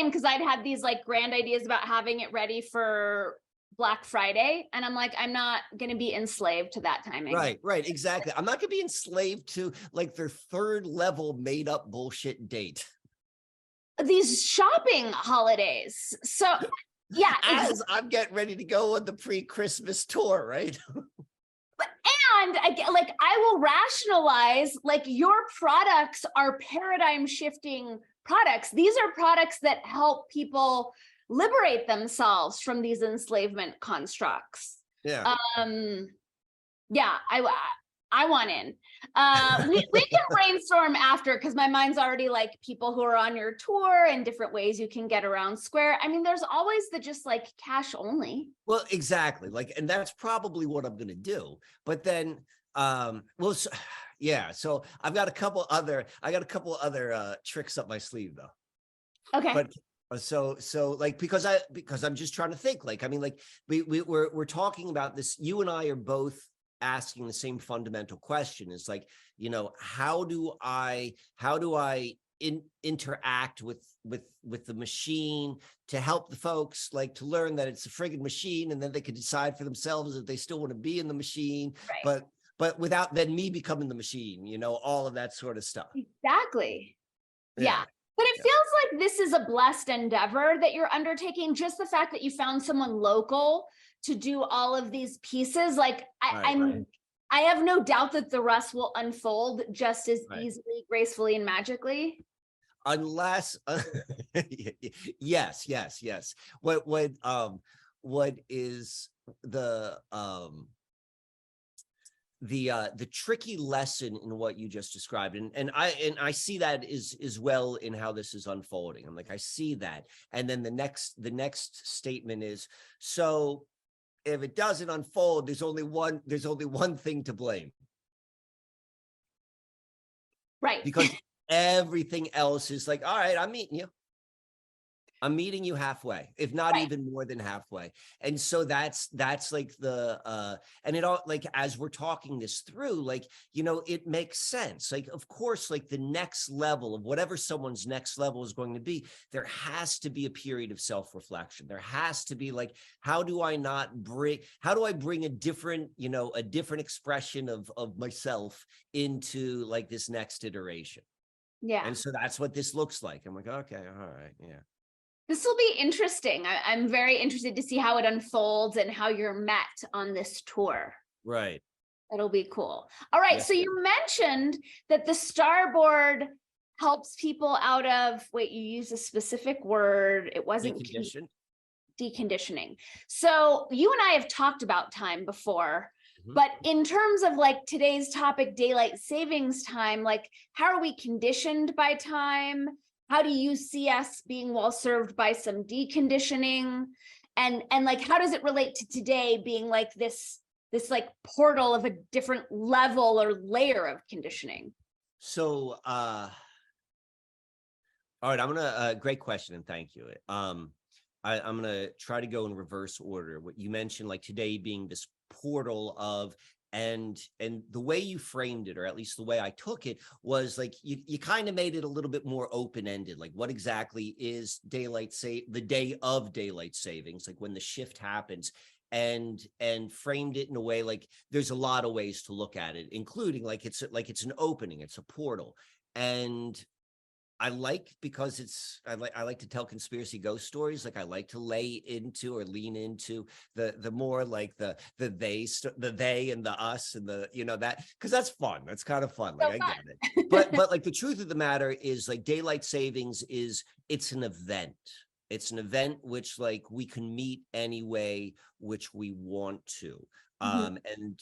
insane because I'd had these like grand ideas about having it ready for Black Friday. And I'm like, I'm not going to be enslaved to that timing. Right, exactly. I'm not going to be enslaved to like their third level made up bullshit date. These shopping holidays. So yeah. As I'm getting ready to go on the pre-Christmas tour, right? And I will rationalize, like, your products are paradigm shifting products. These are products that help people liberate themselves from these enslavement constructs. Yeah. Yeah, I want in. We can brainstorm after, because my mind's already like people who are on your tour and different ways you can get around Square. I mean, there's always the just like cash only. Well, exactly. Like, and that's probably what I'm going to do. But then, well, yeah. So I've got a couple other, tricks up my sleeve though. Okay. But so like, because I'm just trying to think, like, I mean, like we're talking about this. You and I are both asking the same fundamental question. Is like, you know, how do I interact with the machine to help the folks like to learn that it's a friggin' machine, and then they can decide for themselves if they still want to be in the machine, right. but without then me becoming the machine, you know, all of that sort of stuff. Exactly. Yeah. But it feels like this is a blessed endeavor that you're undertaking. Just the fact that you found someone local to do all of these pieces, like I have no doubt that the rest will unfold just as easily, gracefully, and magically. Unless, yes. What is the tricky lesson in what you just described, and I see that is well in how this is unfolding. I'm like, I see that, and then the next statement is, so if it doesn't unfold, there's only one thing to blame, right? Because everything else is like, all right, I'm meeting you halfway, if not even more than halfway. And so that's like the and it all, like, as we're talking this through, like, you know, it makes sense. Like, of course, like the next level of whatever someone's next level is going to be, there has to be a period of self-reflection. There has to be like, how do I bring a different, you know, a different expression of myself into like this next iteration. Yeah. And so that's what this looks like. I'm like, okay, all right, yeah. This will be interesting. I'm very interested to see how it unfolds and how you're met on this tour. Right. It'll be cool. All right. Yeah. So you mentioned that the Starboard helps people out of, wait, you used a specific word. It wasn't deconditioning. So you and I have talked about time before, but in terms of like today's topic, daylight savings time, like how are we conditioned by time? How do you see us being well served by some deconditioning? And like, how does it relate to today being like this like portal of a different level or layer of conditioning? So, all right, I'm gonna, great question, and thank you. I'm gonna try to go in reverse order. What you mentioned, like today being this portal of, and the way you framed it, or at least the way I took it, was like you kind of made it a little bit more open-ended. Like, what exactly is the day of daylight savings, like when the shift happens, and framed it in a way like there's a lot of ways to look at it, including like it's an opening, it's a portal. And I like, because I like to tell conspiracy ghost stories. Like, I like to lay into or lean into the more like the they and the us and the, you know, that, because that's fun. That's kind of fun. Like, I get it. But like the truth of the matter is, like, daylight savings it's an event. It's an event which, like, we can meet any way which we want to. And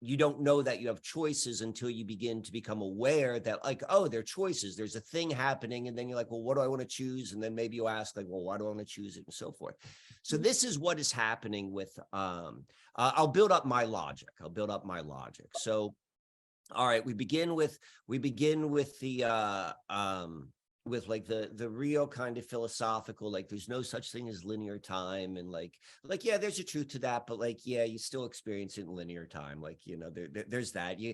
you don't know that you have choices until you begin to become aware that, like, oh, there are choices. There's a thing happening. And then you're like, well, what do I want to choose? And then maybe you ask, like, well, why do I want to choose it, and so forth. So this is what is happening with, I'll build up my logic. So, all right, we begin with the, with like the real kind of philosophical, like there's no such thing as linear time, and like yeah, there's a truth to that, but like yeah, you still experience it in linear time, like you know, there's that you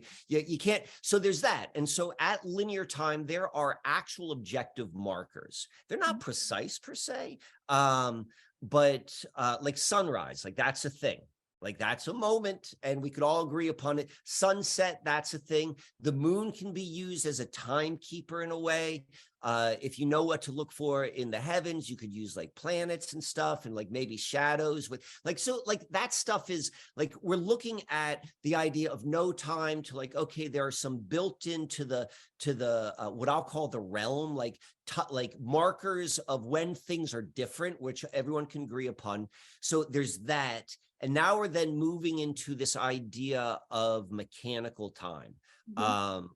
can't, so there's that. And so at linear time there are actual objective markers. They're not precise per se, but like sunrise, like that's a thing. Like that's a moment, and we could all agree upon it. Sunset, that's a thing. The moon can be used as a timekeeper in a way. If you know what to look for in the heavens, you could use like planets and stuff, and like maybe shadows with like, so like that stuff is like, we're looking at the idea of no time to like, okay, there are some built into the what I'll call the realm, like markers of when things are different, which everyone can agree upon. So there's that. And now we're then moving into this idea of mechanical time.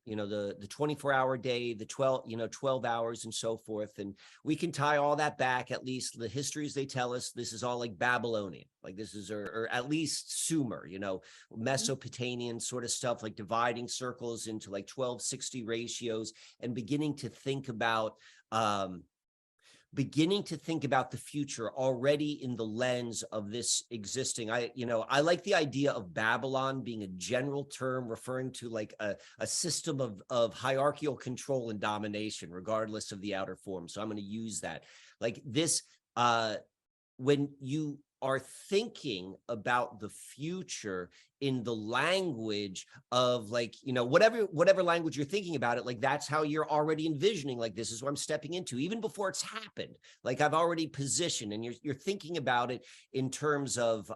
You know, the 24-hour day, the 12 hours and so forth. And we can tie all that back, at least the histories they tell us, this is all like Babylonian, like this is, or at least Sumer, you know, Mesopotamian sort of stuff, like dividing circles into like 1260 ratios, and beginning to think about the future already in the lens of this existing. I like the idea of Babylon being a general term referring to like a system of hierarchical control and domination, regardless of the outer form. So I'm going to use that. Like this, when you are thinking about the future in the language of like, you know, whatever language you're thinking about it, like that's how you're already envisioning, like this is what I'm stepping into, even before it's happened. Like I've already positioned, and you're thinking about it in terms of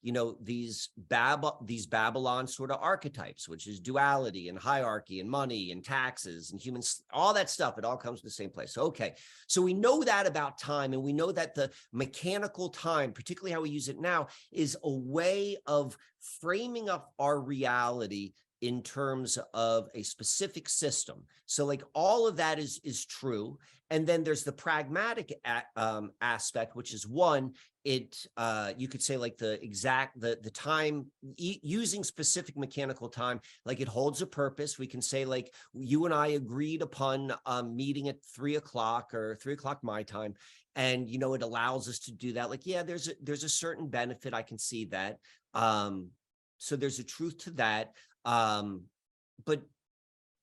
you know, these Babylon sort of archetypes, which is duality and hierarchy and money and taxes and humans, all that stuff. It all comes to the same place. Okay, so we know that about time, and we know that the mechanical time, particularly how we use it now, is a way of framing up our reality in terms of a specific system. So like all of that is true. And then there's the pragmatic aspect, which is one, you could say like the time, using specific mechanical time, like it holds a purpose. We can say like you and I agreed upon meeting at 3 o'clock or 3 o'clock my time. And, you know, it allows us to do that. Like, yeah, there's a certain benefit. I can see that. So there's a truth to that. But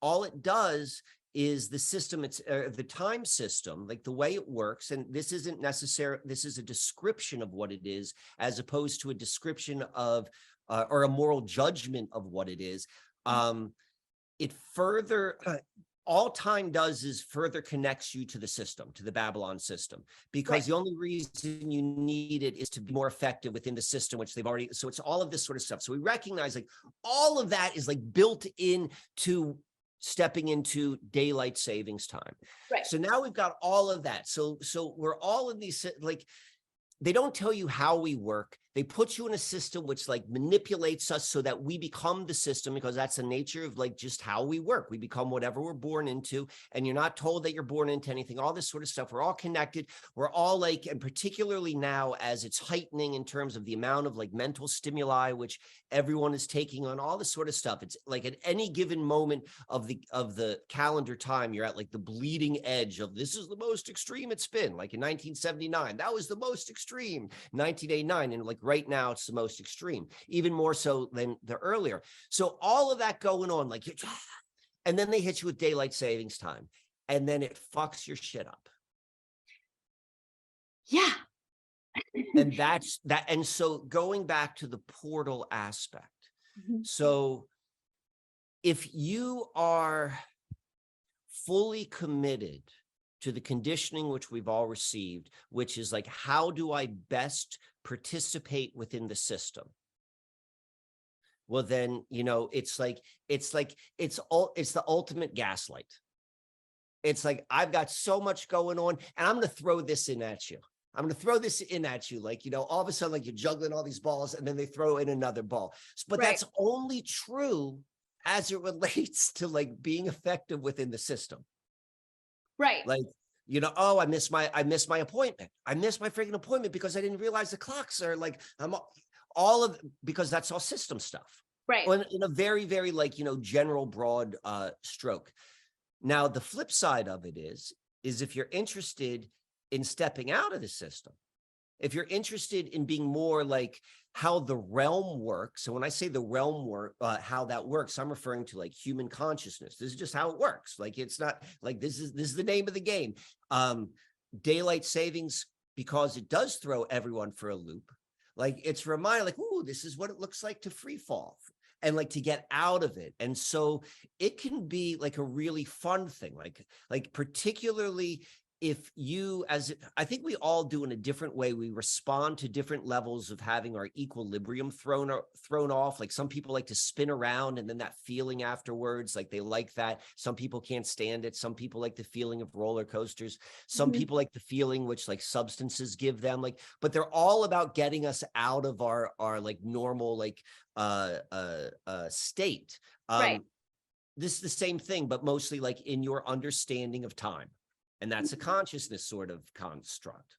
all it does is the system, it's the time system, like the way it works. And this isn't necessary. This is a description of what it is, as opposed to a description of, or a moral judgment of what it is. It further, all time does is further connects you to the system, to the Babylon system, because the only reason you need it is to be more effective within the system, which they've already, so it's all of this sort of stuff. So we recognize like all of that is like built into stepping into daylight savings time. So now we've got all of that. So we're all in these, like, they don't tell you how we work. They put you in a system which like manipulates us so that we become the system, because that's the nature of like just how we work. We become whatever we're born into, and you're not told that you're born into anything, all this sort of stuff. We're all connected. We're all like, and particularly now as it's heightening in terms of the amount of like mental stimuli, which everyone is taking on, all this sort of stuff. It's like at any given moment of the calendar time, you're at like the bleeding edge of this is the most extreme it's been. Like in 1979, that was the most extreme, 1989. And like right now it's the most extreme, even more so than the earlier. So all of that going on, like, and then they hit you with daylight savings time, and then it fucks your shit up. Yeah. And that's that. And so going back to the portal aspect. So if you are fully committed to the conditioning which we've all received, which is like, how do I best participate within the system? Well, then, you know, it's the ultimate gaslight. It's like, I've got so much going on, and I'm going to throw this in at you. I'm going to throw this in at you. Like, you know, all of a sudden, like you're juggling all these balls, and then they throw in another ball. But that's only true as it relates to like being effective within the system. Like, you know, oh, I missed my appointment. I missed my freaking appointment because I didn't realize the clocks are like, because that's all system stuff. In a very, very like, you know, general broad stroke. Now, the flip side of it is if you're interested in stepping out of the system, if you're interested in being more like how the realm works, so when I say the realm work, how that works, I'm referring to like human consciousness. This is just how it works. Like, it's not like this is the name of the game. Daylight savings, because it does throw everyone for a loop. Like, it's a reminder, like, ooh, this is what it looks like to free fall and like to get out of it. And so it can be like a really fun thing, like particularly if you, I think we all do in a different way, we respond to different levels of having our equilibrium thrown off. Like, some people like to spin around and then that feeling afterwards, like they like that. Some people can't stand it. Some people like the feeling of roller coasters. Some people like the feeling which like substances give them, like, but they're all about getting us out of our like normal, like, state. Right. This is the same thing, but mostly like in your understanding of time. And that's a consciousness sort of construct.